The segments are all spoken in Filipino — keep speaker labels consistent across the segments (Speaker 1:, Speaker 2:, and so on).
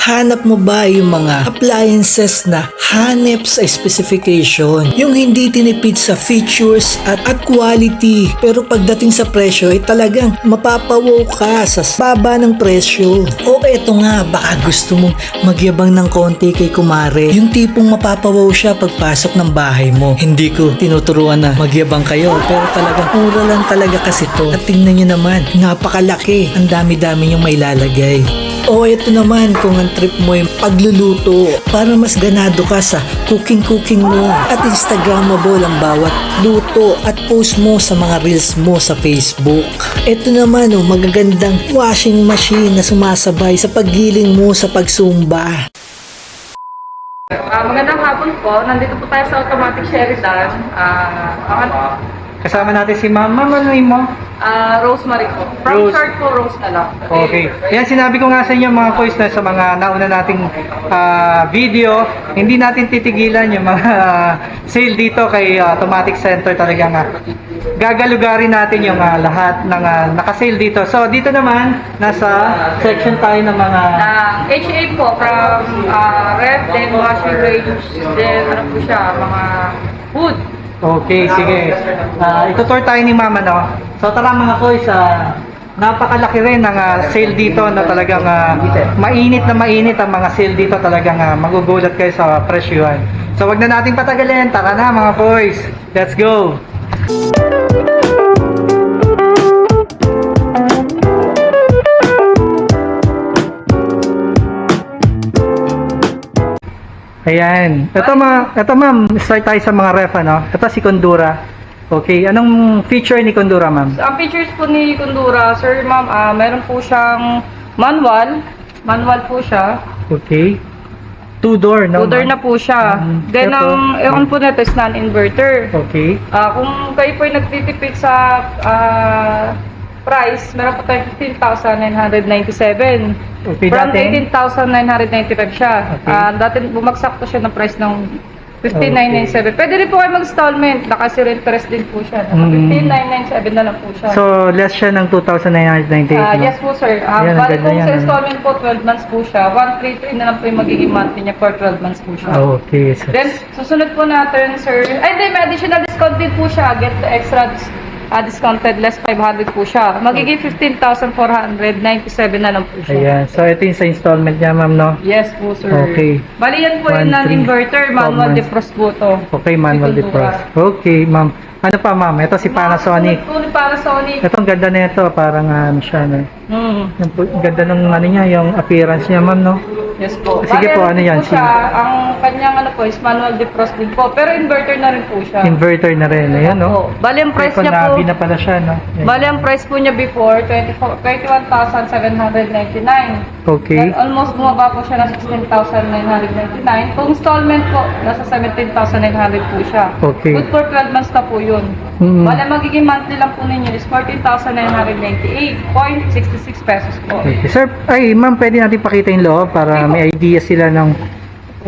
Speaker 1: Hanap mo ba yung mga appliances na hanep sa specification? Yung hindi tinipid sa features at quality. Pero pagdating sa presyo ay talagang mapapawaw ka sa baba ng presyo. O eto nga, baka gusto mong magyabang ng konti kay kumare. Yung tipong mapapawaw siya pagpasok ng bahay mo. Hindi ko tinuturuan na magyabang kayo. Pero talagang mura lang talaga kasi to. At tingnan nyo naman, napakalaki. Ang dami-dami yung may lalagay. O ito naman kung ang trip mo yung pagluluto para mas ganado ka sa cooking mo at Instagrammable ang bawat luto at post mo sa mga reels mo sa Facebook. Ito naman magagandang washing machine na sumasabay sa paggiling mo sa pagsumba.
Speaker 2: Magandang hapon po. Nandito po tayo sa Automatic Sheridan.
Speaker 3: Kasama natin si Ma'am. Ma'am, ano yun mo?
Speaker 2: Rosemary po. From
Speaker 3: Rose.
Speaker 2: short po, Rose na lang.
Speaker 3: Okay. Yan, sinabi ko nga sa inyo mga boys na sa mga nauna nating video, hindi natin titigilan yung mga sale dito kay Automatic Center talaga nga. Gagalugarin natin yung lahat ng naka-sale dito. So, dito naman, nasa section tayo ng mga...
Speaker 2: HA po, from ref, then washing range, then ano po siya, mga food.
Speaker 3: Okay, sige. Itutour tayo ni Mama, no? So, tara mga boys, napakalaki rin ng sale dito na talagang mainit na mainit ang mga sale dito, talagang magugulat kayo sa presyuhan. So, wag na nating patagalin. Tara na mga boys. Let's go! Ayan. Ito ma'am, start tayo sa mga ref, ano? Ito si Condura. Okay, anong feature ni Condura, ma'am?
Speaker 2: So, ang features po ni Condura, sir, ma'am, meron po siyang manual. Manual po siya.
Speaker 3: Okay. Two-door, no?
Speaker 2: Two-door na po siya. Then,
Speaker 3: Ito.
Speaker 2: ang aircon po nito is non-inverter.
Speaker 3: Okay.
Speaker 2: Kung kayo po ay nagtitipid sa price, meron po tayo 15,997.
Speaker 3: Okay,
Speaker 2: From
Speaker 3: dati?
Speaker 2: 18,995 siya.
Speaker 3: Okay.
Speaker 2: Dati bumagsak po siya ng price ng 15,997. Pwede rin po kayo mag-installment. Nakasir interest din po siya. 15,997 na lang po siya.
Speaker 3: So, less siya ng 2,998, no?
Speaker 2: Yes po, sir.
Speaker 3: Yan, ang
Speaker 2: Bali
Speaker 3: ganda
Speaker 2: kung
Speaker 3: yan,
Speaker 2: sa
Speaker 3: ano?
Speaker 2: installment po, 12 months po siya. 133 na lang po yung magiging monthly niya for 12 months po siya.
Speaker 3: Okay. So,
Speaker 2: Then, susunod po natin, sir. Ay, hindi, may additional discount din po siya. Get the extra discounted less 500 po siya. Magiging 15,497 na lang po siya.
Speaker 3: ayan. So, ito yung sa installment niya, ma'am, no?
Speaker 2: Yes po, sir.
Speaker 3: Okay.
Speaker 2: Bali yan po yung
Speaker 3: 1, 3,
Speaker 2: non-inverter, manual
Speaker 3: 12 months.
Speaker 2: defrost po to.
Speaker 3: Okay, manual
Speaker 2: Si Condura.
Speaker 3: defrost. Okay, ma'am. Ano pa, ma'am? Ito si Panasonic.
Speaker 2: Susunod po ni Panasonic.
Speaker 3: Ito, ang ganda na ito. Parang ano siya, no?
Speaker 2: Hmm.
Speaker 3: Ang ganda ng ano niya, yung appearance niya, ma'am, no?
Speaker 2: Yes po.
Speaker 3: Sige po, ano yan?
Speaker 2: Po siya, ang kanyang ano po is manual defrost din po. Pero inverter na rin po siya.
Speaker 3: Inverter na rin. Ayan, no?
Speaker 2: Bali ang price niya po.
Speaker 3: Nabi na pala siya, no? Ayan.
Speaker 2: Bali ang price po niya before 21,799.
Speaker 3: Okay.
Speaker 2: Then almost bumaba po siya ng 16,999. Kung installment po, nasa 17,900 po siya.
Speaker 3: Okay.
Speaker 2: Good for 12 months na po yun.
Speaker 3: Mm.
Speaker 2: Bali, magiging monthly lang po ninyo is 14,998.66 pesos po.
Speaker 3: Okay. Sir, ay ma'am, pwede natin pakita yung loob para may idea sila ng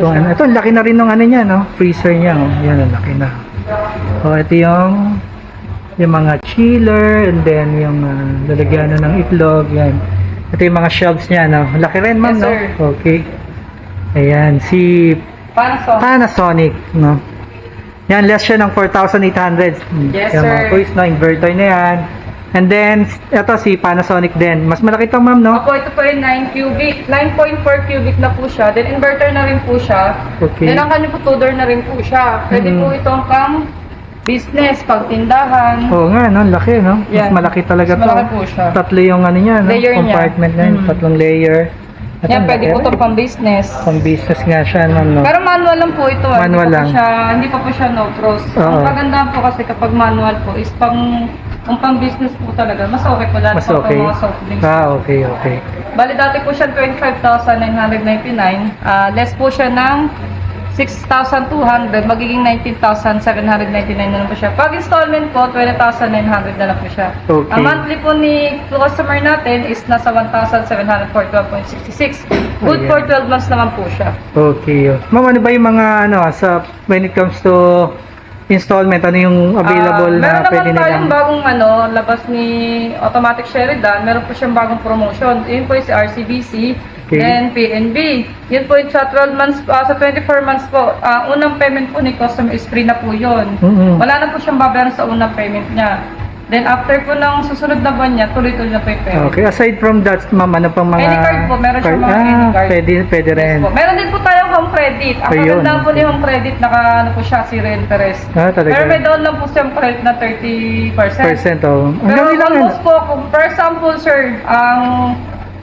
Speaker 3: ano. Ito, ang laki na rin ng ano niya, no? Freezer niya, oh. Yan, ang laki na. Oh, ito yung mga chiller, and then yung lalagyan na ng itlog, yan. Ito yung mga shelves niya, no? Laki rin, ma'am,
Speaker 2: Yes,
Speaker 3: no?
Speaker 2: sir.
Speaker 3: Okay. Ayan, si Panasonic, no? Yan, less siya ng 4,800.
Speaker 2: Yes,
Speaker 3: Yan,
Speaker 2: sir.
Speaker 3: mga boys, no? Inverter na yan. And then, ito si Panasonic din. Mas malaki ito, ma'am, no?
Speaker 2: Opo, ito po yung 9 cubic. 9.4 cubic na po siya. Then inverter na rin po siya.
Speaker 3: Okay.
Speaker 2: Then ang kanya po two-door na rin po siya. Pwede po itong pang business, pang tindahan.
Speaker 3: Oo nga, no? Laki, no? Mas
Speaker 2: Yan.
Speaker 3: malaki talaga
Speaker 2: Mas
Speaker 3: to.
Speaker 2: malaki po siya.
Speaker 3: Tatlo yung ano niya, no?
Speaker 2: Layer niya.
Speaker 3: Compartment niya, tatlong layer. At
Speaker 2: Yan,
Speaker 3: ang
Speaker 2: pwede
Speaker 3: laki
Speaker 2: po
Speaker 3: rin.
Speaker 2: itong pang business.
Speaker 3: Pang business nga siya, no?
Speaker 2: Pero manual lang po ito.
Speaker 3: Manual lang.
Speaker 2: Hindi pa po siya no pros.
Speaker 3: Oo.
Speaker 2: Ang kagandahan po kasi kapag manual po is pang business po talaga. Mas okay po lahat
Speaker 3: Mas
Speaker 2: po
Speaker 3: okay.
Speaker 2: mga soft drinks.
Speaker 3: Okay, okay.
Speaker 2: Bali dati po siya 25,999. Less po siya ng 6,200, magiging 19,799 na lang po siya. Pag installment po, 20,900 na lang po siya.
Speaker 3: Okay.
Speaker 2: Ang monthly po ni customer natin is nasa 1,741.66. Good
Speaker 3: Ayan.
Speaker 2: for 12 months naman po siya.
Speaker 3: Okay. Ma'am, ano ba yung mga when it comes to installment, ano yung available na
Speaker 2: meron
Speaker 3: pwede
Speaker 2: naman tayong
Speaker 3: nilang...
Speaker 2: bagong labas ni Automatic Sheridan. Meron po siyang bagong promotion. Yun po yung si RCBC.
Speaker 3: Okay.
Speaker 2: Then PNB. Yun po yung sa 12 months, sa 24 months po, unang payment po ni customer is free na po yun.
Speaker 3: Mhm.
Speaker 2: Wala na po siyang babayaran sa unang payment niya. Then after po ng susunod na buwan niya, tuloy-tuloy na po yung payment.
Speaker 3: Okay, aside from that, ma'am, ano pang mga...
Speaker 2: Any card po, meron siyang mga any card.
Speaker 3: Pwede rin.
Speaker 2: Yes po. Meron din po tayong home credit. Ang
Speaker 3: Ayun.
Speaker 2: maganda po ni home credit, ano po siya, zero interest.
Speaker 3: Talaga.
Speaker 2: Pero may down lang po siyang credit na 30%.
Speaker 3: Oh.
Speaker 2: Pero
Speaker 3: Hanggang ilan
Speaker 2: almost po, kung for example, sir, ang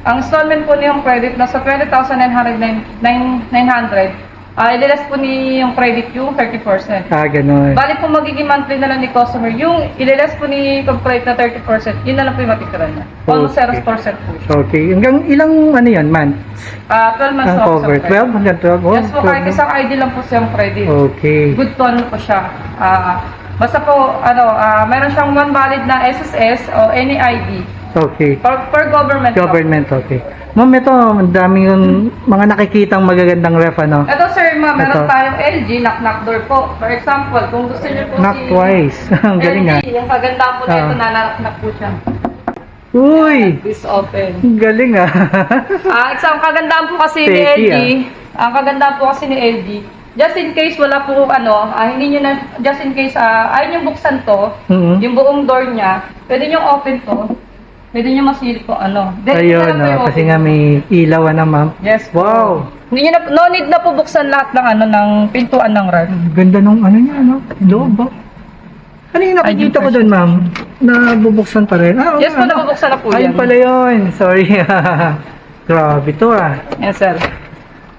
Speaker 2: installment po niyong credit nasa 20,900, ililas po ni yung credit yung 30%.
Speaker 3: Ganun.
Speaker 2: Bali po magiging monthly na lang ni customer. Yung ililas po ni credit na 30%, yun na lang po yung matitira niya. Almost
Speaker 3: Okay.
Speaker 2: 0% po siya.
Speaker 3: Okay. Hanggang ilang ano yan, months?
Speaker 2: 12 months
Speaker 3: Ang
Speaker 2: na po
Speaker 3: cover?
Speaker 2: sa
Speaker 3: 12? Hanggang 12?
Speaker 2: Yes po, kahit isang ID lang po siyang credit.
Speaker 3: Okay.
Speaker 2: Good to ano po siya. Basta po, meron siyang one valid na SSS o any ID.
Speaker 3: Okay.
Speaker 2: For government.
Speaker 3: Government, okay. Ma'am, ito, ang daming yung mga nakikitang magagandang ref, ano?
Speaker 2: Ito sir, meron
Speaker 3: Ito.
Speaker 2: tayong LG knock door po. For example, kung gusto niyo po
Speaker 3: Knock twice. Ang galing,
Speaker 2: LG, yung kagandaan po na ito,
Speaker 3: Ah.
Speaker 2: nanaknak po siya.
Speaker 3: Uy!
Speaker 2: This open.
Speaker 3: Ang galing,
Speaker 2: Ang kagandaan po kasi ni
Speaker 3: Techy,
Speaker 2: LG, ang kagandaan po kasi ni LG, just in case wala po hindi nyo na, just in case, ayaw nyo buksan to,
Speaker 3: Mhm.
Speaker 2: yung buong door niya, pwede nyo open to, pwede nyo masilip po Then,
Speaker 3: Ayun,
Speaker 2: isa lang po yung
Speaker 3: kasi
Speaker 2: open.
Speaker 3: nga may ilaw, ma'am.
Speaker 2: Yes po.
Speaker 3: Wow!
Speaker 2: Hindi nyo na, no need na po buksan lahat ng ng pintuan ng ref.
Speaker 3: Ganda nung ano niya, no? Loob, ba? Ano yung nakikita ko doon, ma'am? Na bubuksan pa rin? Oo
Speaker 2: Yes po,
Speaker 3: nga, no?
Speaker 2: nabubuksan na po
Speaker 3: Ayun
Speaker 2: yan.
Speaker 3: pala yun. Sorry. Grabe to,
Speaker 2: Yes sir.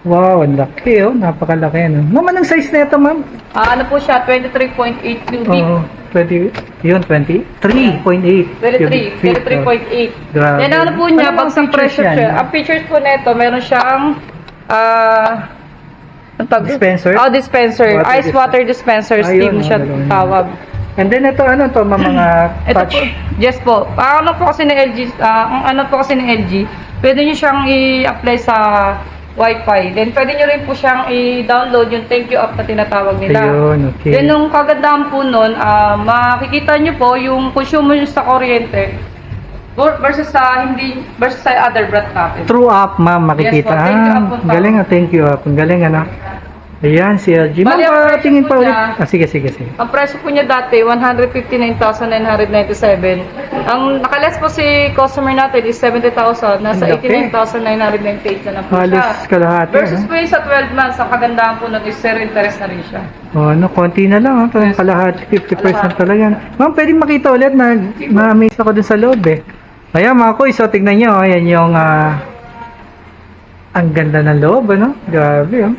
Speaker 3: Wow, ang laki, oh. Napakalaki, no? Ma'am, anong size na ito, ma'am?
Speaker 2: Ano po siya, 23.8 cubic.
Speaker 3: Oo, 20, yun, 23.8.
Speaker 2: 23.8.
Speaker 3: Grabe.
Speaker 2: Yan ano po niya,
Speaker 3: Ano
Speaker 2: pag sa
Speaker 3: mga features
Speaker 2: pressure
Speaker 3: yan?
Speaker 2: siya. Ang features po nito, meron siyang ang tawag?
Speaker 3: Dispenser?
Speaker 2: Oh, dispenser. Ice water dispenser. Steam
Speaker 3: Ayun,
Speaker 2: siya
Speaker 3: ayun.
Speaker 2: tawag.
Speaker 3: And then ito, ano to, mga
Speaker 2: Ito
Speaker 3: touch?
Speaker 2: po, yes po. Ano po kasi ni LG, ang ano po kasi ni LG, pwede nyo siyang i-apply sa Wi-Fi. Then pwede nyo rin po siyang i-download yung thank you app na tinatawag nila.
Speaker 3: Ayun, okay.
Speaker 2: Then nung kagandahan po nun, makikita nyo po yung consumer nyo sa kuryente versus sa other brand natin.
Speaker 3: True app, ma'am,
Speaker 2: Yes
Speaker 3: makikita.
Speaker 2: po, thank you app po,
Speaker 3: Galing, thank you app. Ang galing, ano? Ayan, si LG. Ma'am,
Speaker 2: Bali, ang presyo
Speaker 3: tingin
Speaker 2: po
Speaker 3: pa ulit.
Speaker 2: niya-
Speaker 3: Sige, sige, sige.
Speaker 2: Ang presyo po niya dati, 159,997. Ang nakaless po si customer natin is 70,000. Nasa
Speaker 3: Ang laki.
Speaker 2: 89,998 na lang po
Speaker 3: Halos
Speaker 2: siya.
Speaker 3: kalahati.
Speaker 2: Versus
Speaker 3: ano?
Speaker 2: po yung sa 12 months, ang kagandahan po nun is zero interest na rin siya.
Speaker 3: Ano, konti na lang, ha? Parang
Speaker 2: Yes.
Speaker 3: kalahati, 50% talaga. Ma'am, pwedeng makita ulit na na-amaze ako dun sa loob, eh. Ayan, mga kuy, so tignan nyo, ayan yung, ang ganda ng loob, ano? Grabe, oh.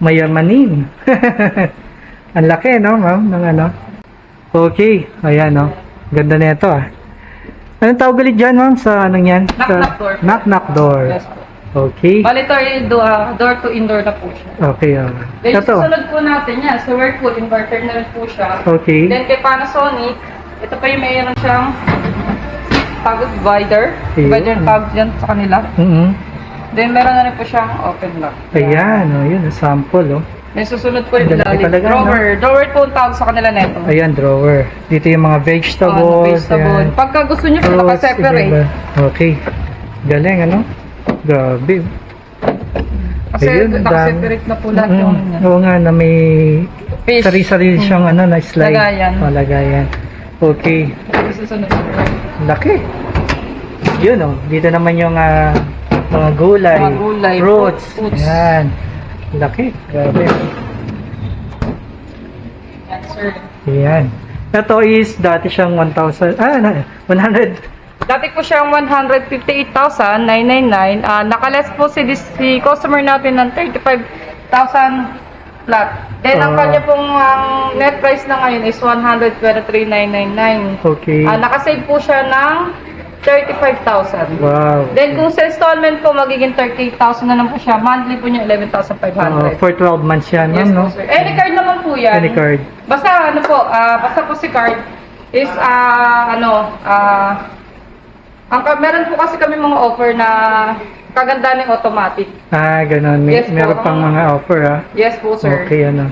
Speaker 3: Mayamanin. Ang laki, no, ma'am, ng ano. Okay, ayan, no. Ganda na ito, ah. Anong tawag ulit dyan, ma'am, sa anong yan?
Speaker 2: Knock-knock door.
Speaker 3: Knock-knock door.
Speaker 2: Yes po.
Speaker 3: Okay.
Speaker 2: Bali ito ay door to indoor na po siya.
Speaker 3: Okay,
Speaker 2: Then
Speaker 3: ito.
Speaker 2: susunod po natin yan, sa Whirlpool, inverter na rin po siya.
Speaker 3: Okay.
Speaker 2: Then kay Panasonic, ito pa yung mayroon siyang tawag divider.
Speaker 3: Ayun.
Speaker 2: Divider ang tawag dyan sa kanila. Then meron na rin po siyang open lock.
Speaker 3: Ayan, oh, yun, sample, oh.
Speaker 2: Then susunod po yung
Speaker 3: Ang laki
Speaker 2: ilalim.
Speaker 3: talaga, no?
Speaker 2: Drawer. Drawer po ang tawag sa kanila neto.
Speaker 3: Ayan, drawer. Dito yung mga vegetables.
Speaker 2: Vegetable.
Speaker 3: ayan.
Speaker 2: Pagka gusto nyo po
Speaker 3: Fruits,
Speaker 2: naka-separate.
Speaker 3: iba. Okay. Galing, ano? Grabe.
Speaker 2: Kasi
Speaker 3: Ayun,
Speaker 2: naka-separate na po lahat yung ano.
Speaker 3: Oo nga, na may
Speaker 2: Fish.
Speaker 3: sarili-sarili siyang ano, na slide.
Speaker 2: Lagayan.
Speaker 3: Oh, lagayan. Okay.
Speaker 2: Susunod.
Speaker 3: Laki. Yun, oh. Dito naman yung mga gulay.
Speaker 2: Mga gulay,
Speaker 3: Fruits.
Speaker 2: fruits.
Speaker 3: Ayan. Laki. Grabe.
Speaker 2: Yan, sir.
Speaker 3: Ayan. Ito is dati siyang 1,000. 100.
Speaker 2: Dati po siyang 158,999. Nakaless po si customer natin ng 35,000 flat. Then ang
Speaker 3: Ah.
Speaker 2: kanya pong net price na ngayon is 123,999.
Speaker 3: Okay.
Speaker 2: Nakasave po siya ng 35,000.
Speaker 3: Wow.
Speaker 2: Then kung sa installment po, magiging 38,000 na lang po siya. Monthly po niya, 11,500.
Speaker 3: For 12 months yan,
Speaker 2: Yes
Speaker 3: ma'am, no?
Speaker 2: po, sir. Any card naman po yan.
Speaker 3: Any card.
Speaker 2: Basta ano po, basta po si card is meron po kasi kami mga offer na kaganda ng automatic.
Speaker 3: Ganun.
Speaker 2: Yes po.
Speaker 3: Meron pang mga offer,
Speaker 2: Yes po, sir.
Speaker 3: Okay, ano.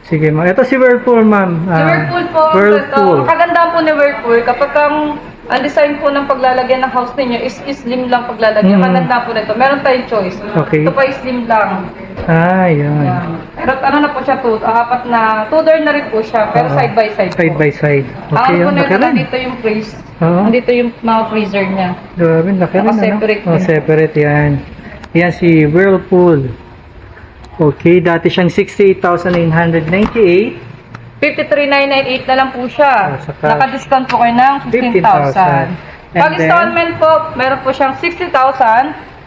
Speaker 3: Sige, ma'am. Ito si Whirlpool, ma'am.
Speaker 2: Si Whirlpool po,
Speaker 3: Whirlpool.
Speaker 2: ang kagandahan po ni Whirlpool, kapag Ang design po ng paglalagyan ng house ninyo is slim lang paglalagyan. Maganda po nito. Meron tayong choice.
Speaker 3: Okay.
Speaker 2: Ito pa is slim lang.
Speaker 3: Yan.
Speaker 2: Yan. Pero ano na po siya, apat na, 2-door na rin po siya. Pero side by side
Speaker 3: Side
Speaker 2: po.
Speaker 3: by side.
Speaker 2: Ang
Speaker 3: Okay,
Speaker 2: ano po
Speaker 3: laki
Speaker 2: nito,
Speaker 3: rin.
Speaker 2: nandito yung freeze.
Speaker 3: Oo.
Speaker 2: Nandito yung mga freezer niya.
Speaker 3: Grabe, laki rin.
Speaker 2: Naka-separate
Speaker 3: Oh,
Speaker 2: din.
Speaker 3: separate yan. Yan si Whirlpool. Okay, dati siyang 68,998.
Speaker 2: 53,998 na lang po siya.
Speaker 3: Saka
Speaker 2: Naka-discount po kayo ng
Speaker 3: 15,000.
Speaker 2: 15,000.
Speaker 3: And
Speaker 2: Pag
Speaker 3: then,
Speaker 2: installment po, meron po siyang 60,000.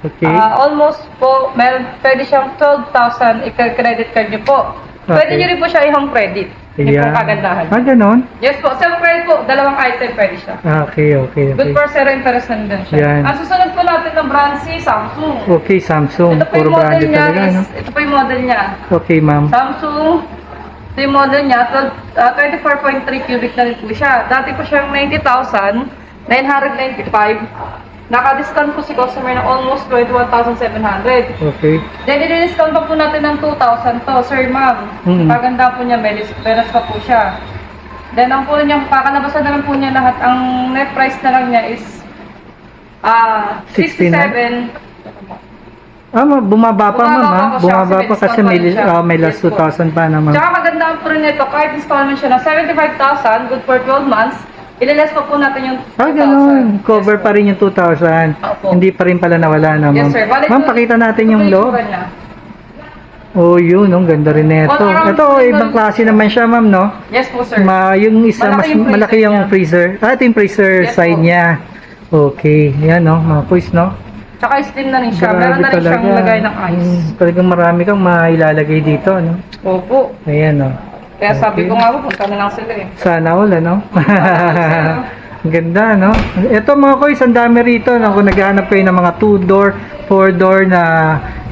Speaker 3: Okay.
Speaker 2: Almost po, pwede siyang 12,000 i-credit card niyo po.
Speaker 3: Okay.
Speaker 2: Pwede niyo rin po siya i-home credit. Yun po
Speaker 3: Ayan.
Speaker 2: kagandahan.
Speaker 3: Ganon?
Speaker 2: Yes po, self-credit po, dalawang item pwede siya.
Speaker 3: Okay.
Speaker 2: Good for zero interest na din siya.
Speaker 3: Yan.
Speaker 2: Ang susunod po natin ng brand si Samsung.
Speaker 3: Okay, Samsung.
Speaker 2: Ito po
Speaker 3: Puro
Speaker 2: yung model
Speaker 3: branded
Speaker 2: niya,
Speaker 3: talaga, no?
Speaker 2: ito po yung model niya.
Speaker 3: Okay, ma'am.
Speaker 2: Samsung, ito yung model niya, 24.3 cubic na rin po siya. Dati po siyang 90,995. Naka-discount po si customer ng almost 21,700.
Speaker 3: Okay.
Speaker 2: Then, i-discount pa po natin ng 2,000 to. Sir, ma'am, paganda po niya, beres pa po siya. Then, ang po niya, kakalabasan na lang po niya lahat. Ang net price na lang niya is 67.
Speaker 3: Bumaba pa, ma'am, ha?
Speaker 2: Bumaba pa siya
Speaker 3: Bumaba pa kasi may,
Speaker 2: discount pa rin siya.
Speaker 3: may last
Speaker 2: Yes po.
Speaker 3: 2,000 pa naman.
Speaker 2: Tsaka maganda po rin ito, kahit installment siya ng 75,000, good for 12 months, ililas pa po natin yung 2,000.
Speaker 3: Ganun. Cover
Speaker 2: Yes po.
Speaker 3: pa rin yung 2,000.
Speaker 2: Opo.
Speaker 3: Hindi pa rin pala nawala na, ma'am.
Speaker 2: Yes, sir. Balik
Speaker 3: Ma'am,
Speaker 2: po-
Speaker 3: pakita natin yung
Speaker 2: ito po
Speaker 3: loob.
Speaker 2: itsura niya.
Speaker 3: Oh, yun, ang ganda rin nito.
Speaker 2: All around
Speaker 3: Ito,
Speaker 2: freezer.
Speaker 3: ibang klase naman siya, ma'am, no?
Speaker 2: Yes po, sir.
Speaker 3: Yung isa,
Speaker 2: Malaki
Speaker 3: mas
Speaker 2: yung freezer
Speaker 3: malaki yung
Speaker 2: niya.
Speaker 3: freezer. Ito yung freezer
Speaker 2: Yes
Speaker 3: side
Speaker 2: po.
Speaker 3: niya. Okay, yan, no? Mga quiz, no?
Speaker 2: Tsaka slim na rin siya.
Speaker 3: Grabe
Speaker 2: Meron na rin siyang
Speaker 3: talaga.
Speaker 2: lagay ng ice.
Speaker 3: Talagang marami kang mailalagay dito, no?
Speaker 2: Opo.
Speaker 3: Ayan, no?
Speaker 2: Kaya sabi
Speaker 3: Okay.
Speaker 2: ko nga po, punta na lang sila eh.
Speaker 3: Sana all, ano? Ang ganda, no? Ito mga koys, ang dami rito, no? Kung naghahanap kayo ng mga 2-door, 4-door na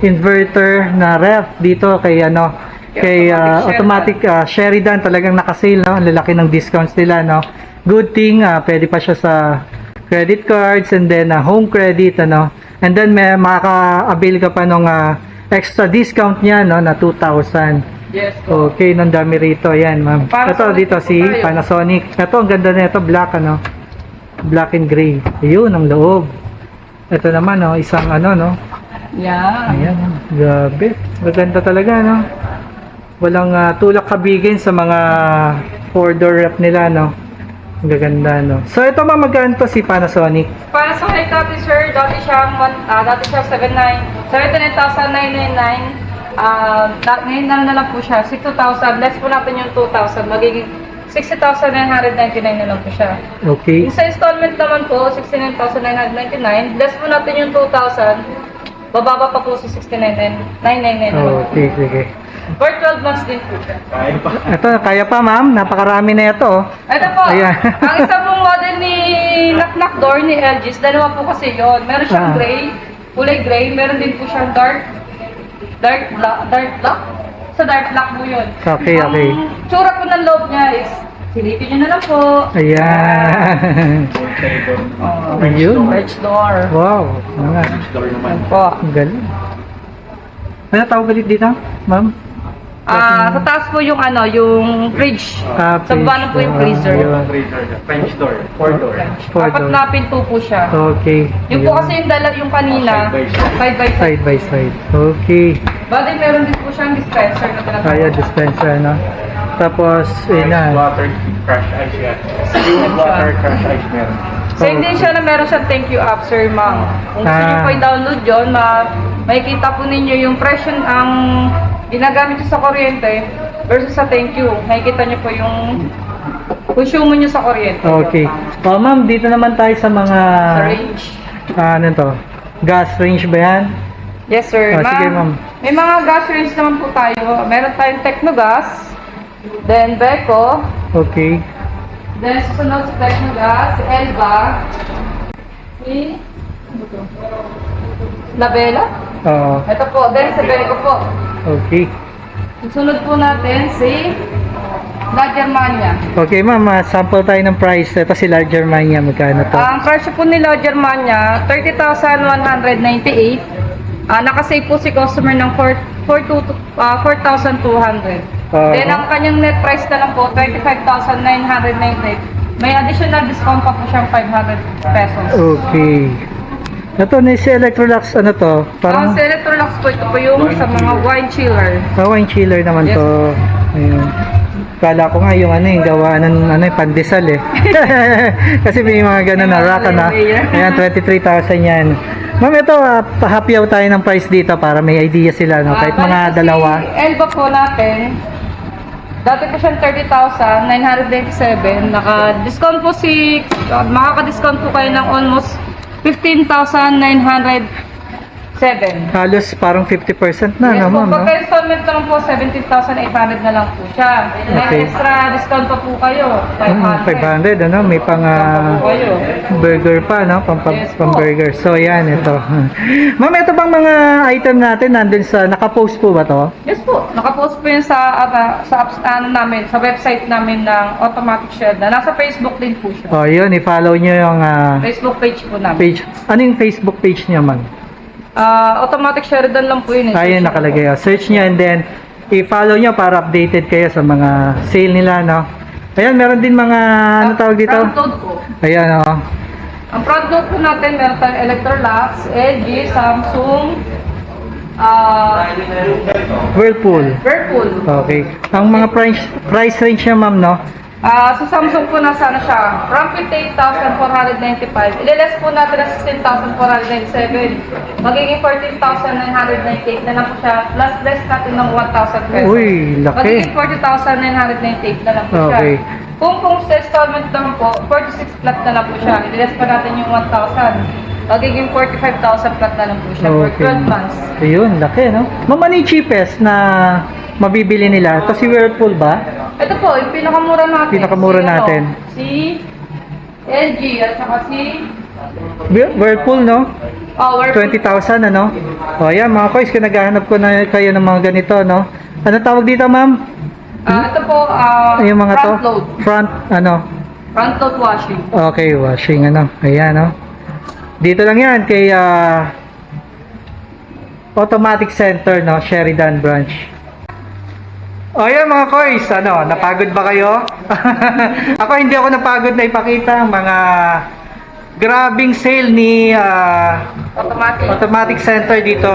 Speaker 3: inverter na ref dito kay ano, kay automatic Sheridan, talagang nakasale, no? Ang lalaki ng discounts nila, no? Good thing, pwede pa siya sa credit cards and then home credit, ano? And then may makaka-avail ka pa ng extra discount niya, no? Na 2,000.
Speaker 2: Yes po.
Speaker 3: Okay, nang dami rito. Ayan, ma'am. Ito
Speaker 2: Panasonic
Speaker 3: dito
Speaker 2: po
Speaker 3: si
Speaker 2: tayo.
Speaker 3: Panasonic. Ito, ang ganda na ito. Black, ano? Black and gray. Ayun, ang loob. Ito naman, no? Isang ano, no?
Speaker 2: Yan.
Speaker 3: Ayan, grabe. Maganda talaga, no? Walang tulak kabigin sa mga 4-door rep nila, no? Ang gaganda, no? So, ito ma'am, magkano to si Panasonic?
Speaker 2: Para sa height natin, sir, dati siyang 79,999. Ngayon na lang po siya, 62,000. Less po natin yung 2,000. Magiging 60,999 na lang po siya.
Speaker 3: Okay.
Speaker 2: Yung sa installment naman po, 69,999. Less po natin yung 2,000. Bababa pa po sa 69,999 naman po.
Speaker 3: Okay, sige.
Speaker 2: For 12 months din po siya.
Speaker 3: Ito, kaya pa ma'am. Napakarami na ito. Oh.
Speaker 2: Ito po,
Speaker 3: Ayan.
Speaker 2: ang isa pong model ni knock door ni LG's, dalawa po kasi yon. Meron siyang gray, kulay gray. Meron din po siyang dark black. Sa dark black po yun.
Speaker 3: Okay, okay.
Speaker 2: Ang tsura po ng loob niya is, silipin nyo na lang po.
Speaker 3: Ayan. Ayun.
Speaker 2: French door.
Speaker 3: Wow. Mga.
Speaker 2: Yan po.
Speaker 3: Ang galing. Ano tawag ulit dito, ma'am?
Speaker 2: Sa taas po yung yung fridge. Sa baba na po yung freezer.
Speaker 3: Ayun.
Speaker 4: French door, 4-door.
Speaker 2: Apat na pinto po siya.
Speaker 3: Okay.
Speaker 2: Yung po kasi yung kanina, side by side.
Speaker 3: Side by side. Okay.
Speaker 2: Bali, meron din po siyang dispenser na
Speaker 3: Kaya dispenser, no? Tapos,
Speaker 4: Ice
Speaker 3: na.
Speaker 4: water, crush ice yan. Yung water, crush ice meron.
Speaker 2: Same din siya na meron siyang thank you app, Sir Ma'am. Kung gusto niyo po i-download yun, makikita po ninyo yung presyo ang ginagamit nyo sa kuryente versus sa thank you. Makikita niyo po yung consume nyo sa kuryente.
Speaker 3: Okay. Oh, ma'am, dito naman tayo sa mga...
Speaker 2: Sa range.
Speaker 3: Ano to? Gas range ba yan?
Speaker 2: Yes, sir.
Speaker 3: Sige, ma'am.
Speaker 2: May mga gas range naman po tayo. Meron tayong Technogas, then Beko,
Speaker 3: Okay.
Speaker 2: then susunod sa Technogas, si Elba, si Labela.
Speaker 3: Oo.
Speaker 2: Ito po, then si Beko po.
Speaker 3: Okay.
Speaker 2: Susunod po natin si La Germania.
Speaker 3: Okay, ma'am. Sample tayo ng price. Ito si La Germania. Magkano to?
Speaker 2: Ang presyo po ni La Germania, 30,198. Nakasave po si customer ng 4,200.
Speaker 3: Oo.
Speaker 2: Then ang kanyang net price na lang po, 25,998. May additional discount pa po siyang 500 pesos.
Speaker 3: Okay. Ito na si Electrolux, ano to?
Speaker 2: Ang
Speaker 3: Parang
Speaker 2: sa Electrolux po, ito po yung sa mga wine chiller.
Speaker 3: wine chiller naman
Speaker 2: Yes.
Speaker 3: to. Ayun. Kala ko nga yung ano yung gawa ng ano yung pandesal eh. Kasi may mga ganun na rack na. Ayan, 23,000 yan. Ma'am, ito pahapiyaw tayo ng price dito para may idea sila, no? Kahit mga dalawa.
Speaker 2: Si Elba po natin, dati po siyang 30,997. Naka-discount po makaka-discount po kayo ng almost 15,907.
Speaker 3: Halos parang 50% na,
Speaker 2: Yes
Speaker 3: no,
Speaker 2: po,
Speaker 3: ma'am, no?
Speaker 2: pagka installment naman po, 17,800 na lang po siya. May
Speaker 3: Okay.
Speaker 2: extra discount pa po kayo, 500.
Speaker 3: 500, ano? May pang
Speaker 2: po kayo.
Speaker 3: burger pa, no?
Speaker 2: Yes po.
Speaker 3: Pang burger. So, yan, ito. Ma'am, ito bang mga item natin nandun sa, nakapost po ba to?
Speaker 2: Yes po, nakapost po yun sa apps namin, sa website namin ng Automatic Shed na nasa Facebook din po siya.
Speaker 3: Oh, yun, i-follow nyo yung
Speaker 2: Facebook page po namin.
Speaker 3: page. Ano yung Facebook page niya, ma'am?
Speaker 2: Automatic Sheridan lang po yun.
Speaker 3: Ayun, nakalagay. Search nyo and then i-follow nyo para updated kayo sa mga sale nila, no? Ayan, meron din mga, ano tawag dito?
Speaker 2: Front load po.
Speaker 3: Ayan, oh.
Speaker 2: Ang front load po natin, meron tayong Electrolux, LG, Samsung,
Speaker 3: Whirlpool.
Speaker 2: Whirlpool.
Speaker 3: Okay. Ang mga price range niya, ma'am, no?
Speaker 2: Sa Samsung po nasa ano siya, from 58,495. Ililess po natin na 16,497. Magiging 14,998 na lang po siya. Plus less natin ng 1,000 pesos.
Speaker 3: Uy, laki.
Speaker 2: Magiging 40,998 na lang po siya.
Speaker 3: Okay.
Speaker 2: Kung sa installment naman po, 46 flat na lang po siya. Ililess pa natin yung 1,000. Magiging 45,000 flat na lang po siya for 12 months.
Speaker 3: Ayun, laki, no? Ma'am, ano yung cheapest na mabibili nila? Ito si Whirlpool ba?
Speaker 2: Ito po, yung pinakamura natin.
Speaker 3: Pinakamura natin.
Speaker 2: Si LG at saka si
Speaker 3: Whirlpool, no?
Speaker 2: Whirlpool.
Speaker 3: 20,000, ano? O, ayan, mga koys, kung naghahanap ko na kayo ng mga ganito, no? Ano tawag dito, ma'am?
Speaker 2: Ito po,
Speaker 3: Yung mga
Speaker 2: front
Speaker 3: to?
Speaker 2: load.
Speaker 3: Front, ano?
Speaker 2: Front load washing.
Speaker 3: Okay, washing, ano? Ayan, no? Dito lang yan, kay Automatic Center, no? Sheridan Branch. O yan mga koys, ano, napagod ba kayo? Ako hindi ako napagod na ipakita ang mga grabing sale ni Automatic Center dito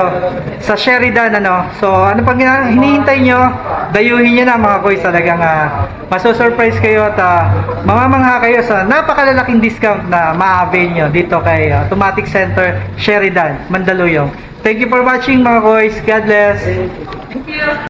Speaker 3: sa Sheridan, ano. So, ano pang hinihintay nyo? Dayuhin nyo na mga koys, talagang maso-surprise kayo at mamamangha kayo sa napakalalaking discount na ma-avail nyo dito kay Automatic Center Sheridan, Mandaluyong. Thank you for watching mga koys. God bless.
Speaker 2: Thank you.